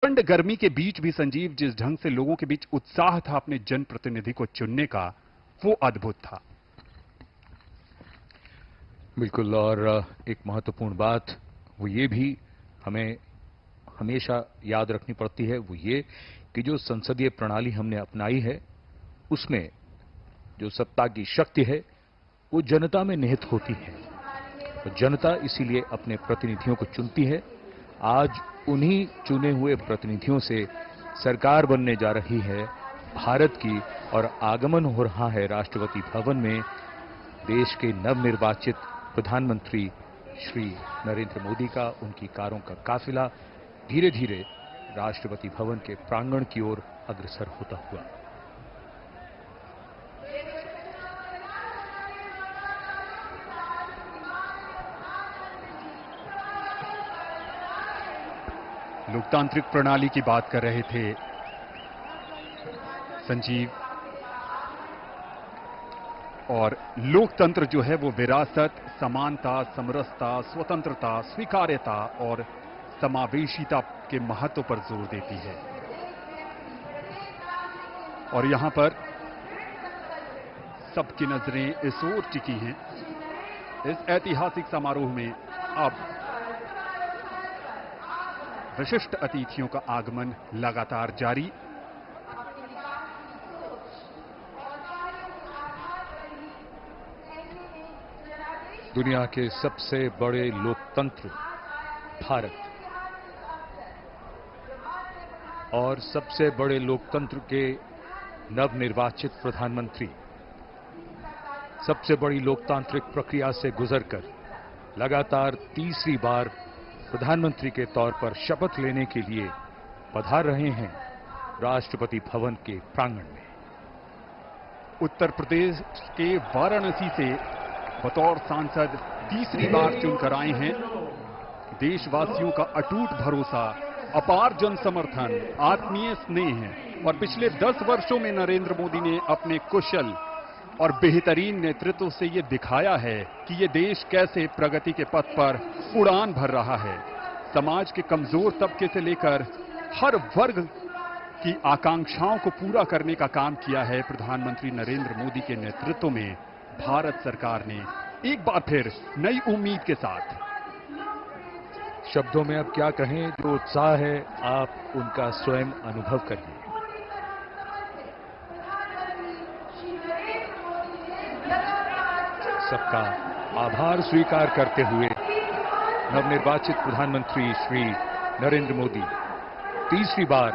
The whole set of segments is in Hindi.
प्रचंड गर्मी के बीच भी संजीव जिस ढंग से लोगों के बीच उत्साह था अपने जनप्रतिनिधि को चुनने का, वो अद्भुत था। बिल्कुल। और एक महत्वपूर्ण बात वो ये भी हमें हमेशा याद रखनी पड़ती है, वो ये कि जो संसदीय प्रणाली हमने अपनाई है उसमें जो सत्ता की शक्ति है वो जनता में निहित होती है। तो जनता इसीलिए अपने प्रतिनिधियों को चुनती है। आज उन्हीं चुने हुए प्रतिनिधियों से सरकार बनने जा रही है भारत की, और आगमन हो रहा है राष्ट्रपति भवन में देश के नवनिर्वाचित प्रधानमंत्री श्री नरेंद्र मोदी का। उनकी कारों का काफिला धीरे धीरे राष्ट्रपति भवन के प्रांगण की ओर अग्रसर होता हुआ। लोकतांत्रिक प्रणाली की बात कर रहे थे संजीव, और लोकतंत्र जो है वो विरासत, समानता, समरसता, स्वतंत्रता, स्वीकार्यता और समावेशिता के महत्व पर जोर देती है। और यहां पर सबकी नजरें इस ओर टिकी हैं। इस ऐतिहासिक समारोह में अब विशिष्ट अतिथियों का आगमन लगातार जारी। दुनिया के सबसे बड़े लोकतंत्र भारत और सबसे बड़े लोकतंत्र के नवनिर्वाचित प्रधानमंत्री सबसे बड़ी लोकतांत्रिक प्रक्रिया से गुजरकर लगातार तीसरी बार प्रधानमंत्री के तौर पर शपथ लेने के लिए पधार रहे हैं राष्ट्रपति भवन के प्रांगण में। उत्तर प्रदेश के वाराणसी से बतौर सांसद तीसरी बार चुनकर आए हैं। देशवासियों का अटूट भरोसा, अपार जन समर्थन, आत्मीय स्नेह है और पिछले 10 वर्षों में नरेंद्र मोदी ने अपने कुशल और बेहतरीन नेतृत्व से ये दिखाया है कि ये देश कैसे प्रगति के पथ पर उड़ान भर रहा है। समाज के कमजोर तबके से लेकर हर वर्ग की आकांक्षाओं को पूरा करने का काम किया है प्रधानमंत्री नरेंद्र मोदी के नेतृत्व में भारत सरकार ने, एक बार फिर नई उम्मीद के साथ। शब्दों में अब क्या कहें, जो उत्साह है आप उनका स्वयं अनुभव करिए। सबका आभार स्वीकार करते हुए नवनिर्वाचित प्रधानमंत्री श्री नरेंद्र मोदी तीसरी बार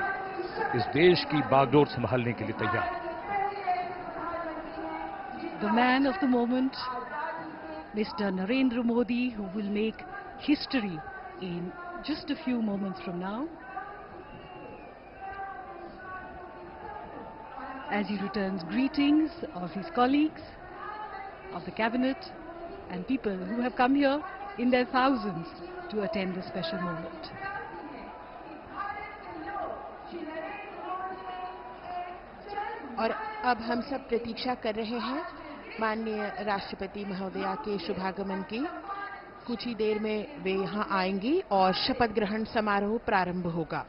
इस देश की बागडोर संभालने के लिए तैयार। The man of the moment, Mr. Narendra Modi, who will make history in just a few moments from now, as he returns greetings of his colleagues, of the cabinet and people who have come here in their thousands to attend this special moment. और अब हम सब प्रतीक्षा कर रहे हैं माननीय राष्ट्रपति महोदया के शुभागमन की। कुछ ही देर में वे यहां आएंगी और शपथ ग्रहण समारोह प्रारंभ होगा।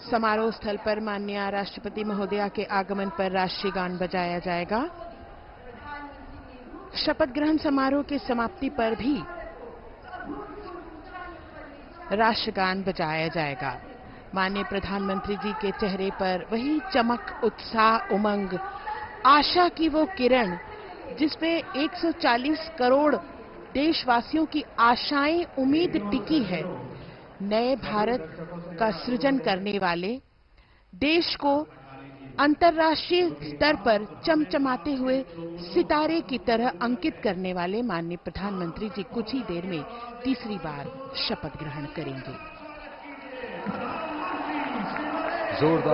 समारोह स्थल पर माननीय राष्ट्रपति महोदया के आगमन पर राष्ट्रीय गान बजाया जाएगा। शपथ ग्रहण समारोह की समाप्ति पर भी राष्ट्रगान बजाया जाएगा। माननीय प्रधानमंत्री जी के चेहरे पर वही चमक, उत्साह, उमंग, आशा की वो किरण जिसपे 140 करोड़ देशवासियों की आशाएं, उम्मीद टिकी है। नए भारत का सृजन करने वाले, देश को अंतर्राष्ट्रीय स्तर पर चमचमाते हुए सितारे की तरह अंकित करने वाले माननीय प्रधानमंत्री जी कुछ ही देर में तीसरी बार शपथ ग्रहण करेंगे। जोरदार